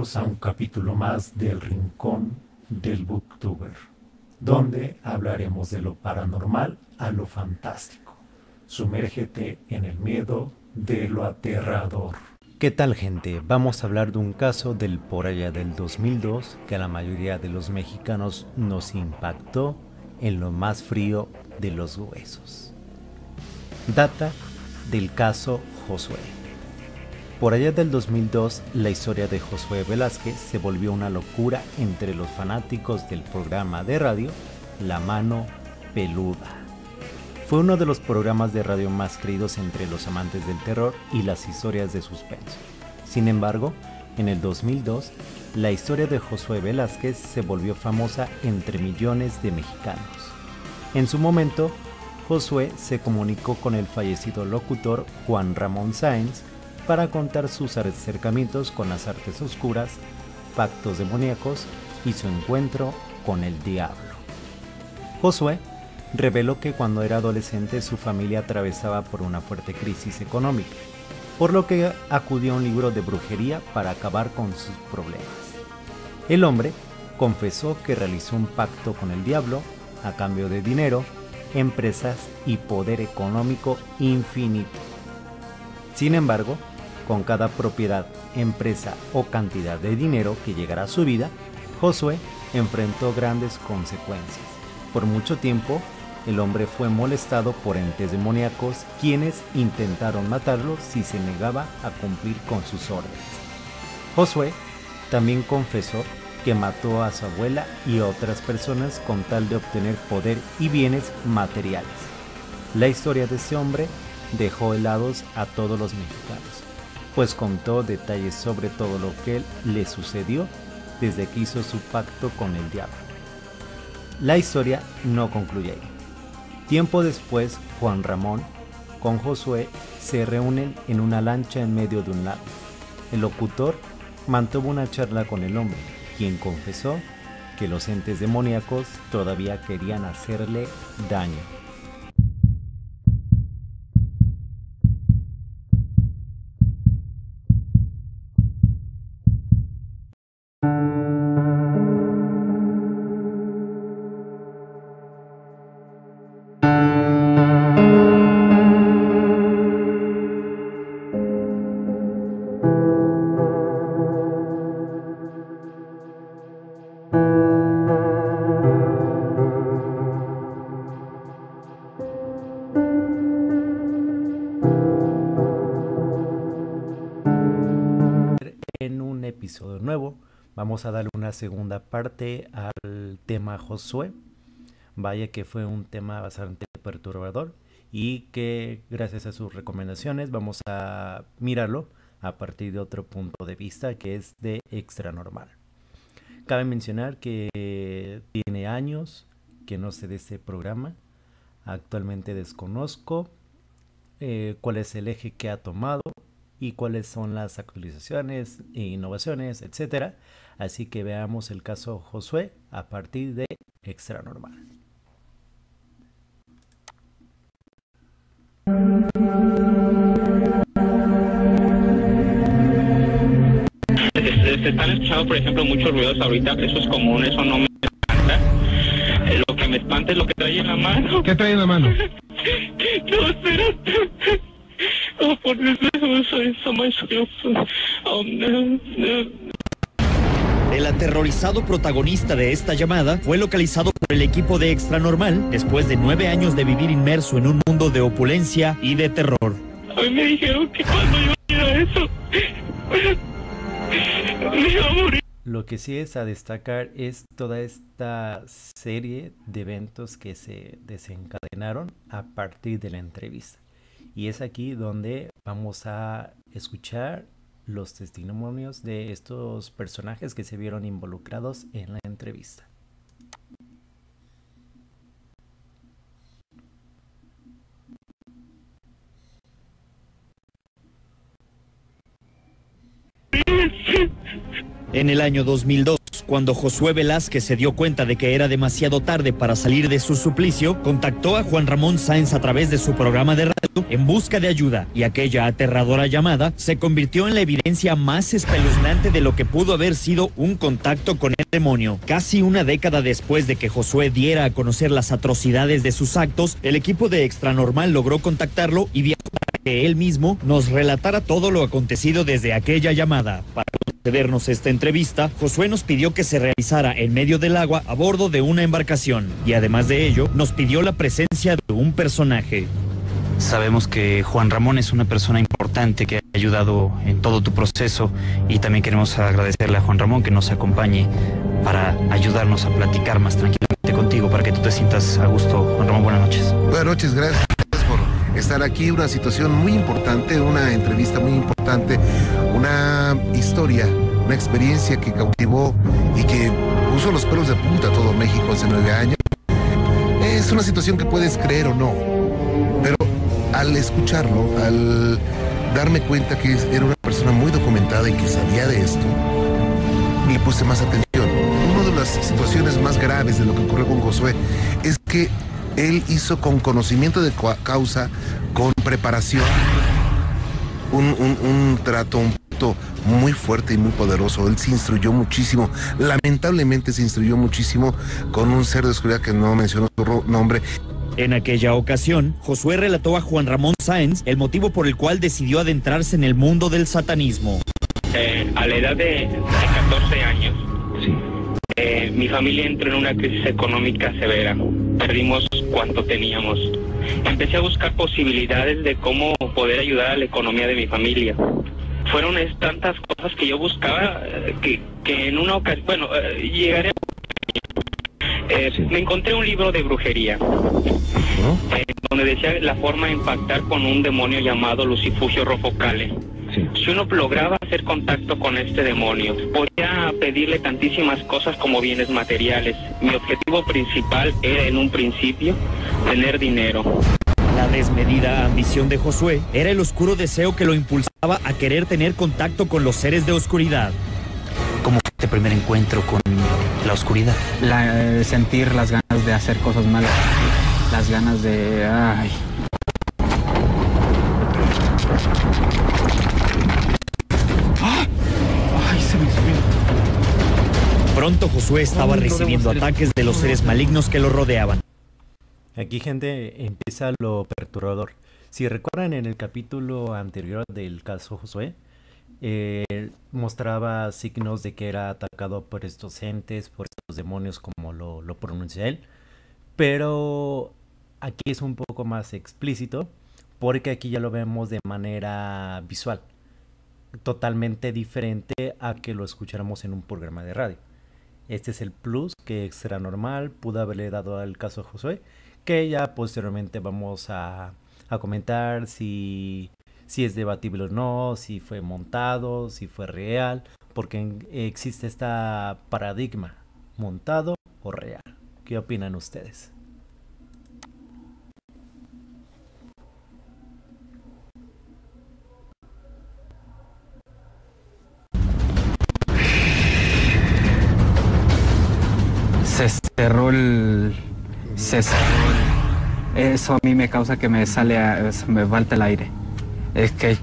Bienvenidos a un capítulo más del Rincón del Booktuber, donde hablaremos de lo paranormal a lo fantástico. Sumérgete en el miedo de lo aterrador. ¿Qué tal, gente? Vamos a hablar de un caso del por allá del 2002 que a la mayoría de los mexicanos nos impactó en lo más frío de los huesos. Data del caso Josué. Por allá del 2002, la historia de Josué Velázquez se volvió una locura entre los fanáticos del programa de radio La Mano Peluda. Fue uno de los programas de radio más creídos entre los amantes del terror y las historias de suspenso. Sin embargo, en el 2002, la historia de Josué Velázquez se volvió famosa entre millones de mexicanos. En su momento, Josué se comunicó con el fallecido locutor Juan Ramón Sáenz para contar sus acercamientos con las artes oscuras, pactos demoníacos y su encuentro con el diablo. Josué reveló que cuando era adolescente su familia atravesaba por una fuerte crisis económica, por lo que acudió a un libro de brujería para acabar con sus problemas. El hombre confesó que realizó un pacto con el diablo a cambio de dinero, empresas y poder económico infinito. Sin embargo, con cada propiedad, empresa o cantidad de dinero que llegara a su vida, Josué enfrentó grandes consecuencias. Por mucho tiempo, el hombre fue molestado por entes demoníacos quienes intentaron matarlo si se negaba a cumplir con sus órdenes. Josué también confesó que mató a su abuela y a otras personas con tal de obtener poder y bienes materiales. La historia de este hombre dejó helados a todos los mexicanos, pues contó detalles sobre todo lo que le sucedió desde que hizo su pacto con el diablo. La historia no concluye ahí. Tiempo después, Juan Ramón con Josué se reúnen en una lancha en medio de un lago. El locutor mantuvo una charla con el hombre, quien confesó que los entes demoníacos todavía querían hacerle daño. En un episodio nuevo vamos a darle una segunda parte al tema Josué. Vaya que fue un tema bastante perturbador y que gracias a sus recomendaciones vamos a mirarlo a partir de otro punto de vista, que es de extranormal. Cabe mencionar que tiene años que no sé de este programa. Actualmente desconozco cuál es el eje que ha tomado y cuáles son las actualizaciones e innovaciones, etcétera. Así que veamos el caso Josué a partir de extranormal. Se están escuchando, por ejemplo, muchos ruidos ahorita, eso es común, eso no me espanta. Lo que me espanta es lo que trae en la mano. ¿Qué trae en la mano? No, espérate. Oh, por Dios, soy so much oh, no. El aterrorizado protagonista de esta llamada fue localizado por el equipo de Extranormal después de 9 años de vivir inmerso en un mundo de opulencia y de terror. A mí me dijeron que cuando yo hiciera eso, me iba a morir. Lo que sí es a destacar es toda esta serie de eventos que se desencadenaron a partir de la entrevista. Y es aquí donde vamos a escuchar los testimonios de estos personajes que se vieron involucrados en la entrevista. En el año 2002, días, cuando Josué Velázquez se dio cuenta de que era demasiado tarde para salir de su suplicio, contactó a Juan Ramón Sáenz a través de su programa de radio en busca de ayuda, y aquella aterradora llamada se convirtió en la evidencia más espeluznante de lo que pudo haber sido un contacto con el demonio. Casi una década después de que Josué diera a conocer las atrocidades de sus actos, el equipo de Extranormal logró contactarlo y viajó para que él mismo nos relatara todo lo acontecido desde aquella llamada. Para concedernos esta entrevista, Josué nos pidió que se realizara en medio del agua a bordo de una embarcación, y además de ello, nos pidió la presencia de un personaje. Sabemos que Juan Ramón es una persona importante que ha ayudado en todo tu proceso, y también queremos agradecerle a Juan Ramón que nos acompañe para ayudarnos a platicar más tranquilamente contigo, para que tú te sientas a gusto. Juan Ramón, buenas noches. Buenas noches, gracias por estar aquí. Una situación muy importante, una entrevista muy importante, una historia, una experiencia que cautivó y que puso los pelos de punta a todo México hace 9 años. Es una situación que puedes creer o no, pero al escucharlo, al darme cuenta que era una persona muy documentada y que sabía de esto, le puse más atención. Una de las situaciones más graves de lo que ocurrió con Josué es que él hizo con conocimiento de causa, con preparación, un trato muy fuerte y muy poderoso. Él se instruyó muchísimo, lamentablemente se instruyó muchísimo con un ser de oscuridad que no mencionó su nombre. En aquella ocasión, Josué relató a Juan Ramón Sáenz el motivo por el cual decidió adentrarse en el mundo del satanismo. A la edad de 14 años, Sí. mi familia entró en una crisis económica severa. Perdimos cuanto teníamos. Empecé a buscar posibilidades de cómo poder ayudar a la economía de mi familia. Fueron tantas cosas que yo buscaba que en una ocasión, llegaré a... me encontré un libro de brujería donde decía la forma de impactar con un demonio llamado Lucifugio Rofocale. Sí. Si uno lograba hacer contacto con este demonio, podía pedirle tantísimas cosas como bienes materiales. Mi objetivo principal era en un principio tener dinero. La desmedida ambición de Josué era el oscuro deseo que lo impulsaba a querer tener contacto con los seres de oscuridad. ¿Cómo fue este primer encuentro con la oscuridad? Sentir las ganas de hacer cosas malas, las ganas de... Ay. Ay, se me subió. Pronto Josué estaba recibiendo ataques de los seres malignos que lo rodeaban. Aquí, gente, empieza lo perturbador. Si recuerdan, en el capítulo anterior del caso Josué, mostraba signos de que era atacado por estos entes, por estos demonios, como lo pronuncia él. Pero aquí es un poco más explícito, porque aquí ya lo vemos de manera visual, totalmente diferente a que lo escucháramos en un programa de radio. Este es el plus que Extranormal pudo haberle dado al caso Josué, que ya posteriormente vamos a comentar si es debatible o no, si fue montado, si fue real, porque existe esta paradigma, montado o real. ¿Qué opinan ustedes? Se cerró el... Eso a mí me causa que me me falta el aire. Es que...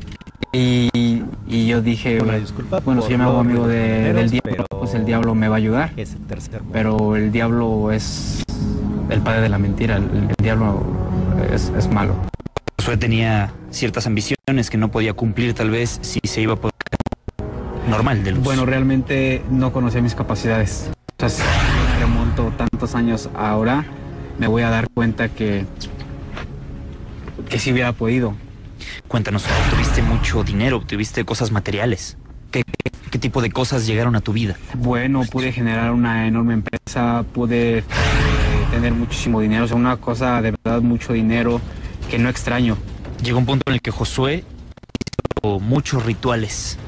Y yo dije, Una disculpa bueno, si yo me hago amigo del diablo, pues el diablo me va a ayudar. Es el tercer mundo. Pero el diablo es el padre de la mentira, el diablo es malo. Josué tenía ciertas ambiciones que no podía cumplir, tal vez, si se iba por normal de luz. Bueno, realmente no conocía mis capacidades. O sea, si yo me remonto tantos años ahora, me voy a dar cuenta que sí hubiera podido. Cuéntanos, ¿tuviste mucho dinero? ¿Tuviste cosas materiales? ¿Qué tipo de cosas llegaron a tu vida? Bueno, pude generar una enorme empresa, pude tener muchísimo dinero, o sea, una cosa de verdad, mucho dinero que no extraño. Llegó un punto en el que Josué hizo muchos rituales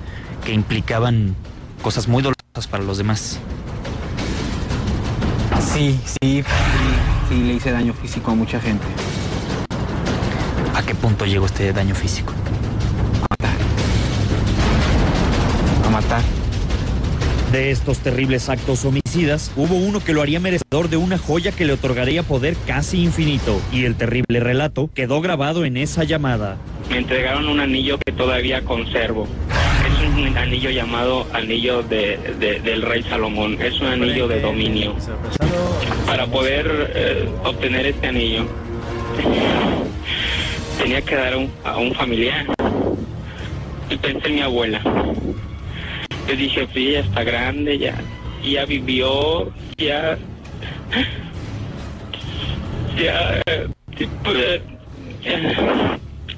que implicaban cosas muy dolorosas para los demás. Sí, le hice daño físico a mucha gente. ¿A qué punto llegó este daño físico? A matar. De estos terribles actos homicidas, hubo uno que lo haría merecedor de una joya que le otorgaría poder casi infinito, y el terrible relato quedó grabado en esa llamada. Me entregaron un anillo que todavía conservo. Es un anillo llamado anillo del rey Salomón. Es un anillo de dominio. Para poder obtener este anillo, tenía que dar a un familiar. Y pensé en mi abuela. Yo dije, pues ella está grande, ya vivió,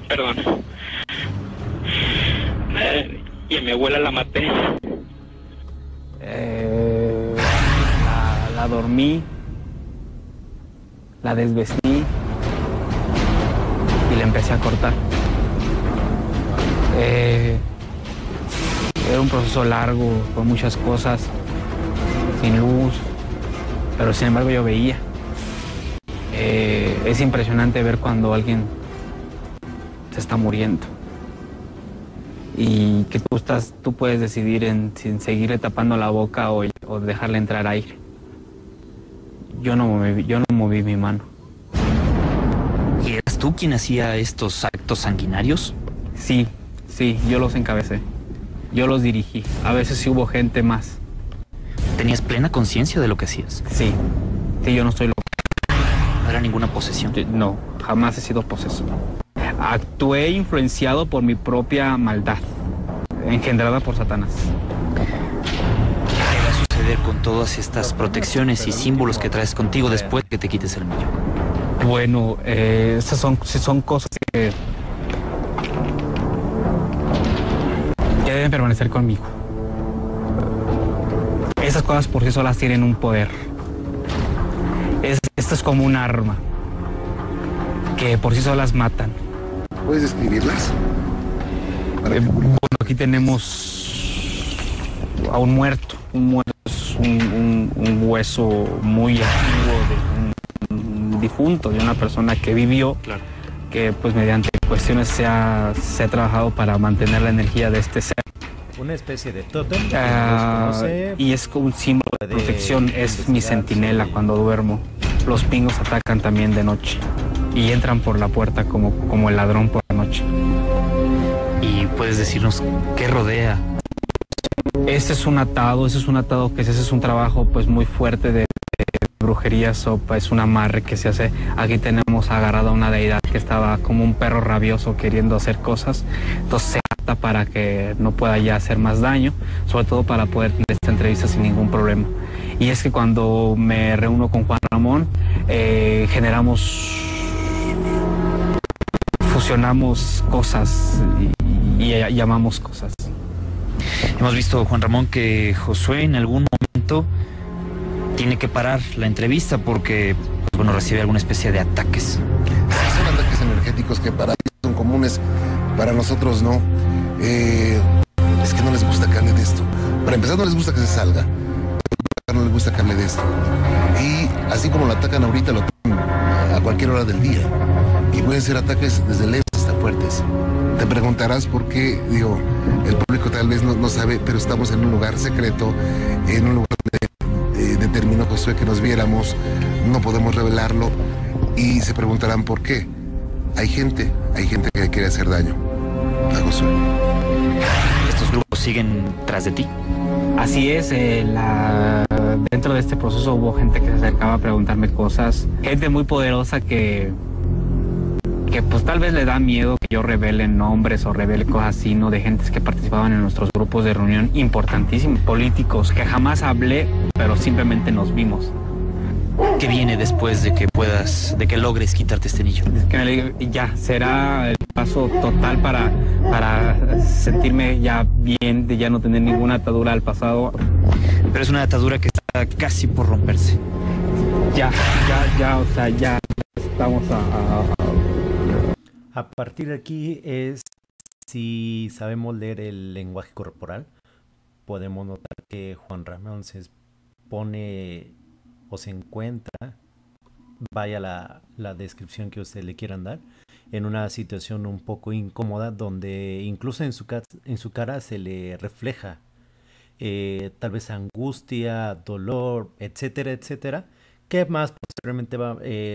perdón. Y a mi abuela la maté. La dormí, la desvestí y la empecé a cortar. Era un proceso largo, con muchas cosas, sin luz, pero sin embargo yo veía. Es impresionante ver cuando alguien se está muriendo y que tú puedes decidir sin seguirle tapando la boca o dejarle entrar aire. Yo no moví mi mano. ¿Y eras tú quien hacía estos actos sanguinarios? Sí, yo los encabecé. Yo los dirigí. A veces sí hubo gente más. ¿Tenías plena conciencia de lo que hacías? Sí, yo no estoy loco. ¿No era ninguna posesión? No, jamás he sido poseso. Actué influenciado por mi propia maldad, engendrada por Satanás. ¿Qué va a suceder con todas estas protecciones y símbolos que traes contigo después que te quites el anillo? Bueno, estas son cosas que deben permanecer conmigo. Esas cosas por sí solas tienen un poder. Esto es como un arma que por sí solas matan. ¿Puedes describirlas? Bueno, aquí tenemos a un muerto. Un muerto es un hueso muy antiguo de un difunto, de una persona que vivió, claro, que pues mediante cuestiones se ha trabajado para mantener la energía de este ser. Una especie de tótem que no los conoce, y es un símbolo de protección, es mi centinela cuando duermo. Los pingos atacan también de noche y entran por la puerta como el ladrón por la noche. ¿Y puedes decirnos qué rodea? Ese es un atado que ese es un trabajo pues muy fuerte de brujería, sopa, es un amarre que se hace. Aquí tenemos agarrado a una deidad que estaba como un perro rabioso queriendo hacer cosas, entonces se ata para que no pueda ya hacer más daño, sobre todo para poder tener esta entrevista sin ningún problema. Y es que cuando me reúno con Juan Ramón, fusionamos cosas y llamamos cosas. Hemos visto, Juan Ramón, que Josué en algún momento tiene que parar la entrevista porque, bueno, recibe alguna especie de ataques. Sí, son ataques energéticos que para ellos son comunes, para nosotros no. Es que no les gusta que hable de esto. Para empezar, no les gusta que se salga. No les gusta que hable de esto. Y así como lo atacan ahorita, lo atacan a cualquier hora del día. Y pueden ser ataques desde leves hasta fuertes. Te preguntarás por qué, digo, el público tal vez no sabe, pero estamos en un lugar secreto, en un lugar donde determinó Josué que nos viéramos, no podemos revelarlo y se preguntarán por qué. Hay gente que quiere hacer daño a Josué. ¿Estos grupos siguen tras de ti? Así es, dentro de este proceso hubo gente que se acercaba a preguntarme cosas, gente muy poderosa que pues tal vez le da miedo que yo revele nombres o revele cosas así, ¿no? De gentes que participaban en nuestros grupos de reunión importantísimos, políticos, que jamás hablé, pero simplemente nos vimos. ¿Qué viene después de que logres quitarte este anillo? Ya, será el paso total para sentirme ya bien, de ya no tener ninguna atadura al pasado. Pero es una atadura que está casi por romperse. Ya, o sea, ya estamos A partir de aquí es, si sabemos leer el lenguaje corporal, podemos notar que Juan Ramón se pone o se encuentra, vaya la descripción que ustedes le quieran dar, en una situación un poco incómoda donde incluso en su cara se le refleja tal vez angustia, dolor, etcétera, etcétera, que más posteriormente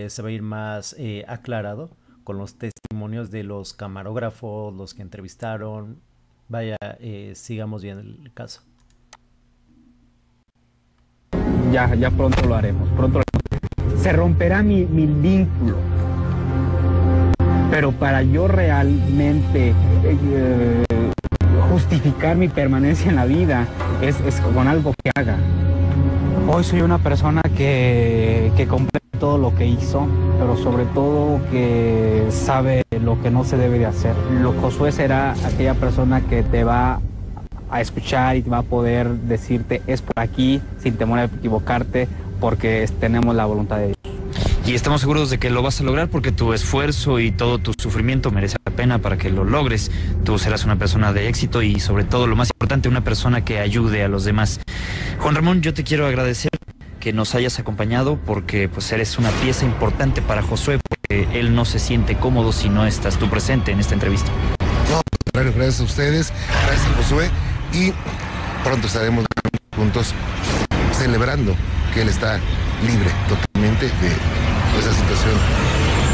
se va a ir más aclarado con los testimonios de los camarógrafos, los que entrevistaron. Vaya, sigamos bien el caso. Ya pronto lo haremos, Se romperá mi vínculo, pero para yo realmente justificar mi permanencia en la vida es con algo que haga. Hoy soy una persona que completa todo lo que hizo, pero sobre todo que sabe lo que no se debe de hacer. Josué será aquella persona que te va a escuchar y va a poder decirte es por aquí sin temor a equivocarte, porque tenemos la voluntad de Dios. Y estamos seguros de que lo vas a lograr porque tu esfuerzo y todo tu sufrimiento merece la pena para que lo logres. Tú serás una persona de éxito y sobre todo lo más importante, una persona que ayude a los demás. Juan Ramón, yo te quiero agradecer que nos hayas acompañado porque pues eres una pieza importante para Josué, porque él no se siente cómodo si no estás tú presente en esta entrevista. No, gracias a ustedes, gracias a Josué, y pronto estaremos juntos celebrando que él está libre totalmente de esa situación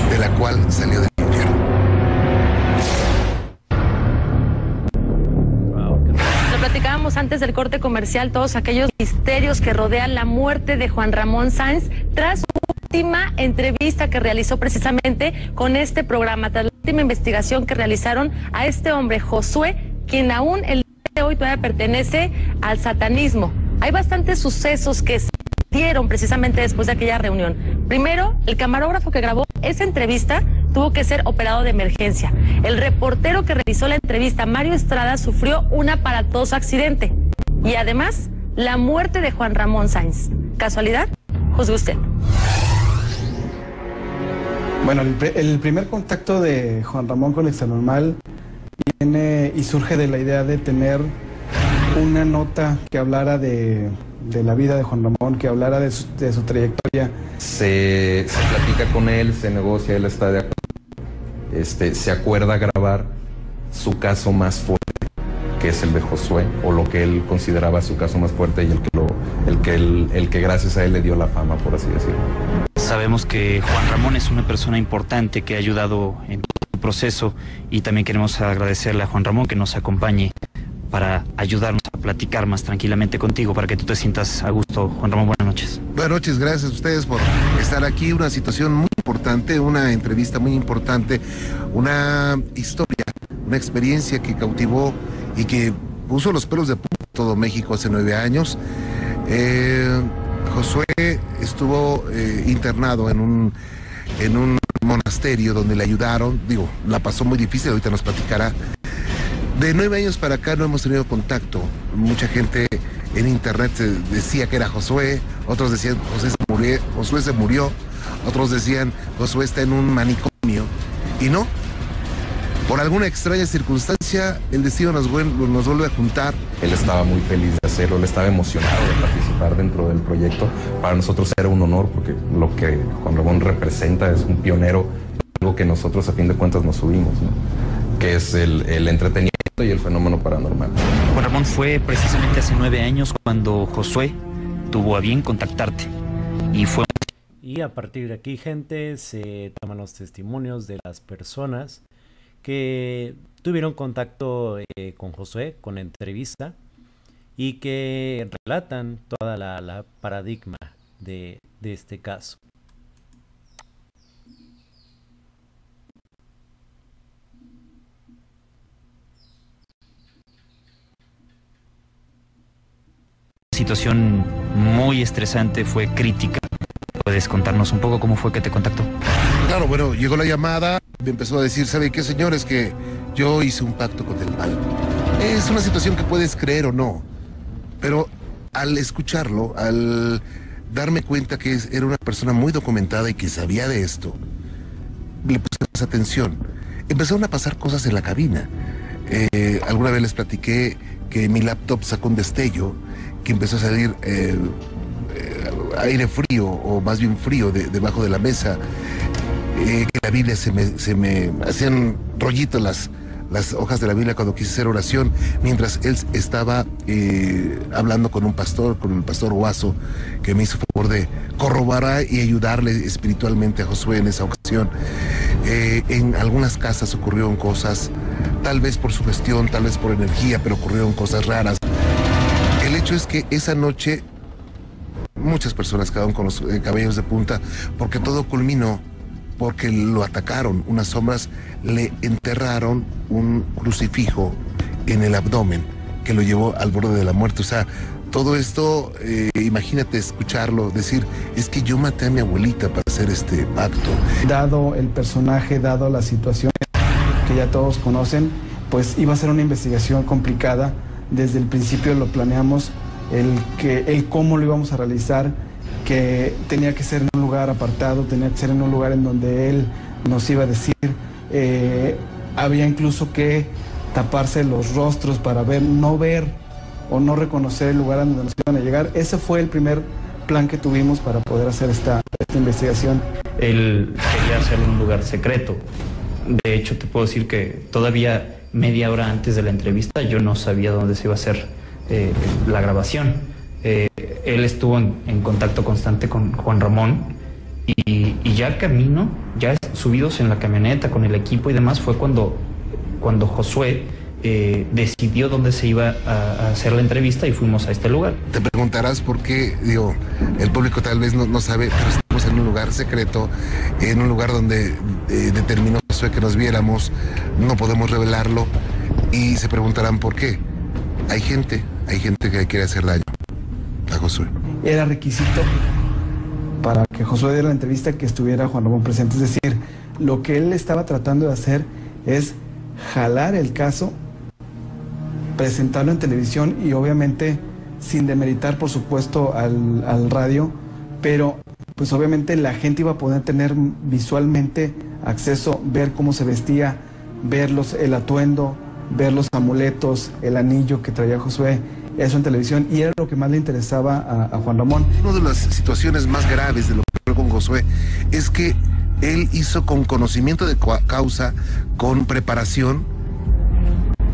de la cual salió del infierno. Lo platicábamos antes del corte comercial, todos aquellos misterios que rodean la muerte de Juan Ramón Sáenz tras su última entrevista que realizó precisamente con este programa, tras la última investigación que realizaron a este hombre, Josué, quien aún el día de hoy todavía pertenece al satanismo. Hay bastantes sucesos que se dieron precisamente después de aquella reunión. Primero, el camarógrafo que grabó esa entrevista tuvo que ser operado de emergencia. El reportero que realizó la entrevista, Mario Estrada, sufrió un aparatoso accidente. Y además, la muerte de Juan Ramón Sáenz. ¿Casualidad? Juzgue usted. Bueno, el primer contacto de Juan Ramón con Extranormal viene y surge de la idea de tener una nota que hablara de la vida de Juan Ramón, que hablara de su trayectoria. Se platica con él, se negocia, él está de acuerdo. Se acuerda grabar su caso más fuerte, que es el de Josué, o lo que él consideraba su caso más fuerte y el que gracias a él le dio la fama, por así decirlo. Sabemos que Juan Ramón es una persona importante que ha ayudado en todo el proceso y también queremos agradecerle a Juan Ramón que nos acompañe para ayudarnos a platicar más tranquilamente contigo, para que tú te sientas a gusto. Juan Ramón, buenas noches. Buenas noches, gracias a ustedes por estar aquí. Una situación muy importante, una entrevista muy importante, una historia, una experiencia que cautivó y que puso los pelos de punta en todo México hace 9 años. Josué estuvo internado en un monasterio donde le ayudaron, la pasó muy difícil, ahorita nos platicará. De 9 años para acá no hemos tenido contacto. Mucha gente en internet decía que era Josué, otros decían Josué se murió, otros decían Josué está en un manicomio, y no. Por alguna extraña circunstancia, el destino nos vuelve a juntar. Él estaba muy feliz de hacerlo, él estaba emocionado de participar dentro del proyecto. Para nosotros era un honor porque lo que Juan Ramón representa es un pionero, algo que nosotros a fin de cuentas nos subimos, ¿no? Que es el entretenimiento y el fenómeno paranormal. Juan Ramón, fue precisamente hace 9 años cuando Josué tuvo a bien contactarte y a partir de aquí, gente, se toman los testimonios de las personas que tuvieron contacto con Josué, con entrevista, y que relatan toda la paradigma de este caso. Situación muy estresante, fue crítica. ¿Puedes contarnos un poco cómo fue que te contactó? Claro, bueno, llegó la llamada, me empezó a decir, ¿sabe qué, señores? Que yo hice un pacto con el mal. Es una situación que puedes creer o no, pero al escucharlo, al darme cuenta que era una persona muy documentada y que sabía de esto, le puse más atención. Empezaron a pasar cosas en la cabina. Alguna vez les platiqué que mi laptop sacó un destello, que empezó a salir aire frío, o más bien frío, debajo de la mesa, que la Biblia se me hacían rollitos las hojas de la Biblia cuando quise hacer oración, mientras él estaba hablando con un pastor, con el pastor Guaso, que me hizo favor de corroborar y ayudarle espiritualmente a Josué en esa ocasión. En algunas casas ocurrieron cosas, tal vez por sugestión, tal vez por energía, pero ocurrieron cosas raras. El hecho es que esa noche muchas personas quedaron con los cabellos de punta, porque todo culminó porque lo atacaron. Unas sombras le enterraron un crucifijo en el abdomen que lo llevó al borde de la muerte. O sea, todo esto, imagínate escucharlo, decir, es que yo maté a mi abuelita para hacer este pacto. Dado el personaje, dado la situación que ya todos conocen, pues iba a ser una investigación complicada. Desde el principio lo planeamos, el cómo lo íbamos a realizar, que tenía que ser en un lugar apartado, tenía que ser en un lugar en donde él nos iba a decir. Había incluso que taparse los rostros para no ver o no reconocer el lugar a donde nos iban a llegar. Ese fue el primer plan que tuvimos para poder hacer esta investigación. Él quería hacerlo en un lugar secreto. De hecho, te puedo decir que todavía media hora antes de la entrevista yo no sabía dónde se iba a hacer la grabación. Él estuvo en contacto constante con Juan Ramón y ya camino, ya subidos en la camioneta con el equipo y demás, fue cuando Josué decidió dónde se iba a hacer la entrevista y fuimos a este lugar. Te preguntarás por qué, digo, el público tal vez no sabe, pero estamos en un lugar secreto, en un lugar donde determinó Josué que nos viéramos, no podemos revelarlo y se preguntarán por qué. Hay gente que quiere hacer daño a Josué. Era requisito para que Josué diera la entrevista que estuviera Juan Ramón presente, es decir, lo que él estaba tratando de hacer es jalar el caso, presentarlo en televisión y obviamente sin demeritar por supuesto al radio, pero pues obviamente la gente iba a poder tener visualmente acceso, ver cómo se vestía, ver el atuendo, ver los amuletos, el anillo que traía Josué, eso en televisión, y era lo que más le interesaba a Juan Ramón. Una de las situaciones más graves de lo que ocurrió con Josué es que él hizo con conocimiento de causa, con preparación,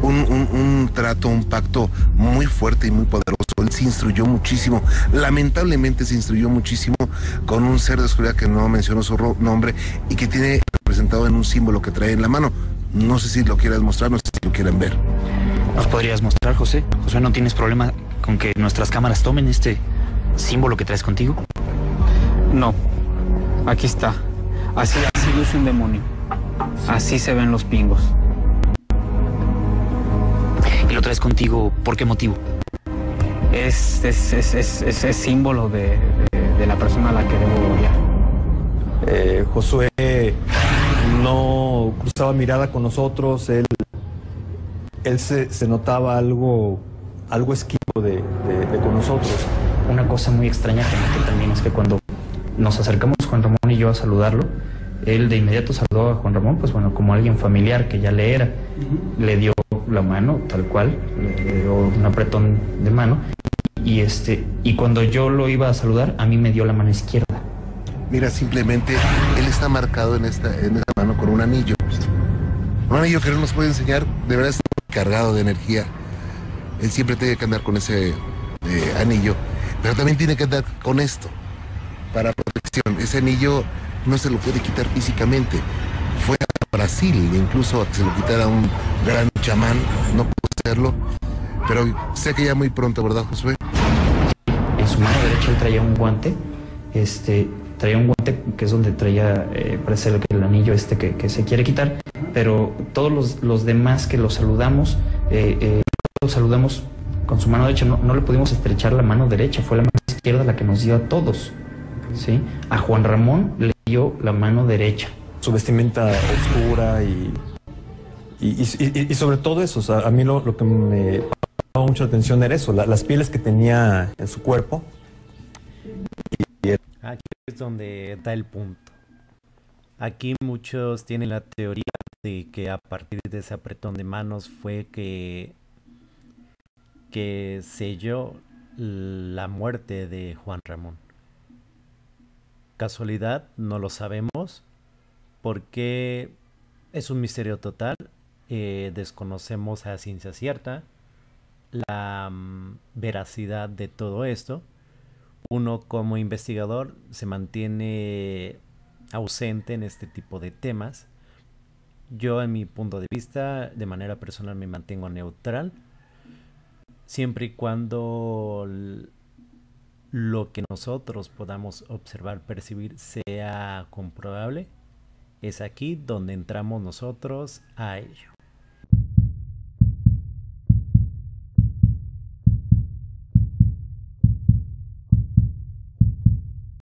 un trato, un pacto muy fuerte y muy poderoso. Él se instruyó muchísimo, lamentablemente se instruyó muchísimo con un ser de oscuridad que no mencionó su nombre y que tiene representado en un símbolo que trae en la mano. No sé si lo quieras mostrar, no sé si lo quieren ver. ¿Nos podrías mostrar, José? José, ¿no tienes problema con que nuestras cámaras tomen este símbolo que traes contigo? No, aquí está. Así luce un demonio. Así se ven los pingos. ¿Y lo traes contigo por qué motivo? Es símbolo de la persona a la que debo gloriar. Josué no cruzaba mirada con nosotros, él se notaba algo esquivo de con nosotros. Una cosa muy extraña que noté también es que cuando nos acercamos Juan Ramón y yo a saludarlo, él de inmediato saludó a Juan Ramón, pues bueno, como alguien familiar que ya le era. Le dio la mano, tal cual, le dio un apretón de mano, y cuando yo lo iba a saludar, a mí me dio la mano izquierda. Mira, simplemente él está marcado en esta mano con un anillo. Un anillo que no nos puede enseñar, de verdad está cargado de energía. Él siempre tiene que andar con ese anillo, pero también tiene que andar con esto para protección. Ese anillo no se lo puede quitar físicamente. Fue a Brasil, incluso a que se lo quitara un gran chamán, no pudo hacerlo, pero sé que ya muy pronto, ¿verdad, Josué? En su mano derecha él traía un guante, traía un guante que es donde traía, parece que el anillo que se quiere quitar, pero todos los demás que lo saludamos con su mano derecha, no le pudimos estrechar la mano derecha, fue la mano izquierda la que nos dio a todos, ¿sí? A Juan Ramón le dio la mano derecha. Su vestimenta oscura y sobre todo eso, o sea, a mí lo que me llamaba mucho la atención era eso, las pieles que tenía en su cuerpo. Aquí es donde da el punto. Aquí muchos tienen la teoría de que a partir de ese apretón de manos fue que selló la muerte de Juan Ramón. ¿Casualidad? No lo sabemos, porque es un misterio total. desconocemos a ciencia cierta la veracidad de todo esto. Uno como investigador se mantiene ausente en este tipo de temas. Yo, en mi punto de vista, de manera personal me mantengo neutral, siempre y cuando lo que nosotros podamos observar, percibir, sea comprobable. Es aquí donde entramos nosotros a ello.